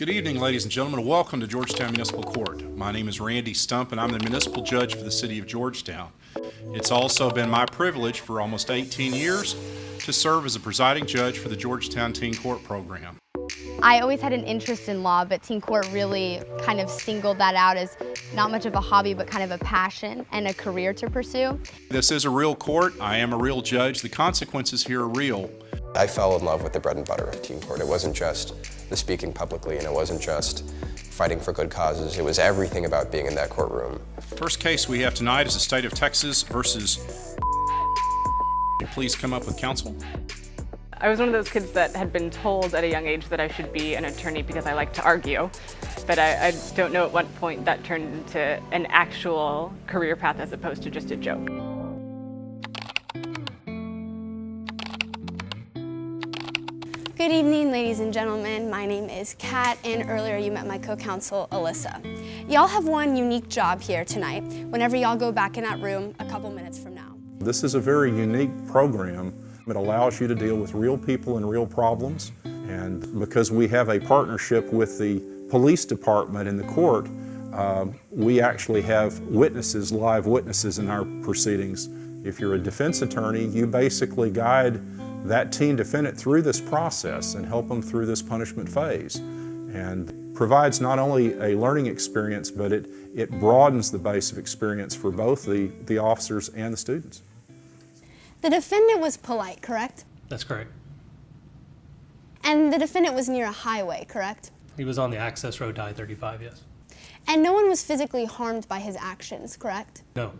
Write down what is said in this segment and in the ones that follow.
Good evening, ladies and gentlemen. Welcome to Georgetown Municipal Court. My name is Randy Stump, and I'm the municipal judge for the city of Georgetown. It's also been my privilege for almost 18 years to serve as a presiding judge for the Georgetown Teen Court program. I always had an interest in law, but teen court really kind of singled that out as not much of a hobby, but kind of a passion and a career to pursue. This is a real court. I am a real judge. The consequences here are real. I fell in love with the bread and butter of teen court. It wasn't just the speaking publicly, and it wasn't just fighting for good causes. It was everything about being in that courtroom. First case we have tonight is the state of Texas versus. Please come up with counsel. I was one of those kids that had been told at a young age that I should be an attorney because I like to argue, but I don't know at what point that turned into an actual career path as opposed to just a joke. Good evening, ladies and gentlemen. My name is Kat, and earlier you met my co-counsel, Alyssa. Y'all have one unique job here tonight whenever y'all go back in that room a couple minutes from now. This is a very unique program. It allows you to deal with real people and real problems. And because we have a partnership with the police department in the court, we actually have witnesses, live witnesses in our proceedings. If you're a defense attorney, you basically guide that teen defendant through this process and help them through this punishment phase. And provides not only a learning experience, but it broadens the base of experience for both the officers and the students. The defendant was polite, correct? That's correct. And the defendant was near a highway, correct? He was on the access road to I-35, yes. And no one was physically harmed by his actions, correct? No.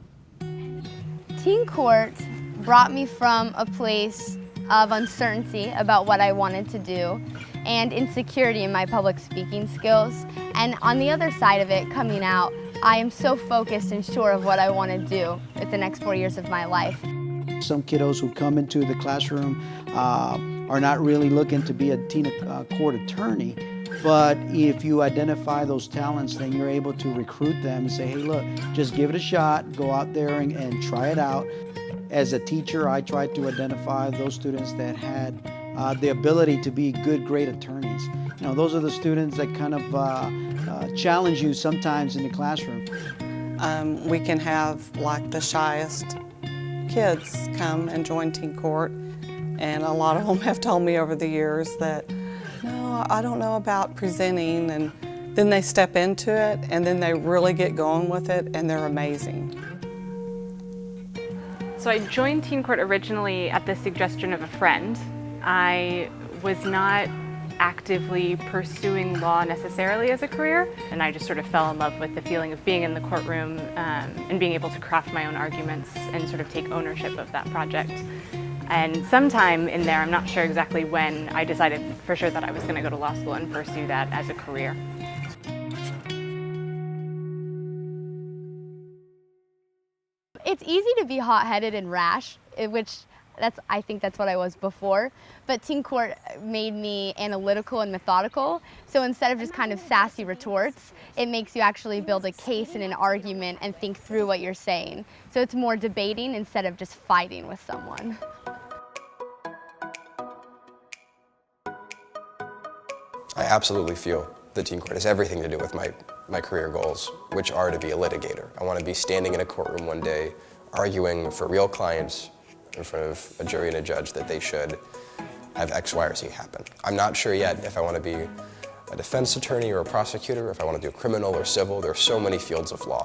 Teen court brought me from a place of uncertainty about what I wanted to do and insecurity in my public speaking skills. And on the other side of it, coming out, I am so focused and sure of what I want to do with the next 4 years of my life. Some kiddos who come into the classroom are not really looking to be a teen court attorney, but if you identify those talents, then you're able to recruit them and say, hey, look, just give it a shot, go out there and try it out. As a teacher, I tried to identify those students that had the ability to be good, great attorneys. You know, those are the students that kind of challenge you sometimes in the classroom. We can have like the shyest kids come and join teen court, and a lot of them have told me over the years that, no, I don't know about presenting, and then they step into it and then they really get going with it and they're amazing. So I joined teen court originally at the suggestion of a friend. I was not actively pursuing law necessarily as a career, and I just sort of fell in love with the feeling of being in the courtroom and being able to craft my own arguments and sort of take ownership of that project. And sometime in there, I'm not sure exactly when, I decided for sure that I was going to go to law school and pursue that as a career. It's easy to be hot-headed and rash, I think that's what I was before, but teen court made me analytical and methodical, so instead of just kind of sassy retorts, it makes you actually build a case and an argument and think through what you're saying. So it's more debating instead of just fighting with someone. I absolutely feel that teen court has everything to do with my career goals, which are to be a litigator. I want to be standing in a courtroom one day, arguing for real clients in front of a jury and a judge that they should have X, Y, or Z happen. I'm not sure yet if I want to be a defense attorney or a prosecutor, if I want to do criminal or civil. There are so many fields of law.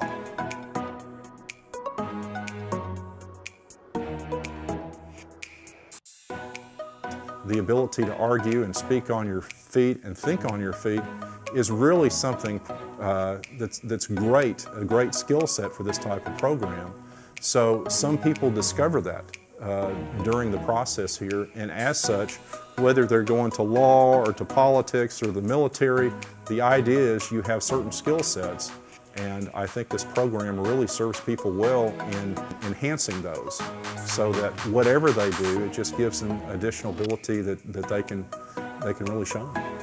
The ability to argue and speak on your feet and think on your feet is really something that's great, a great skill set for this type of program. So some people discover that during the process here, and as such, whether they're going to law or to politics or the military, the idea is you have certain skill sets, and I think this program really serves people well in enhancing those, so that whatever they do, it just gives them additional ability that they can really shine.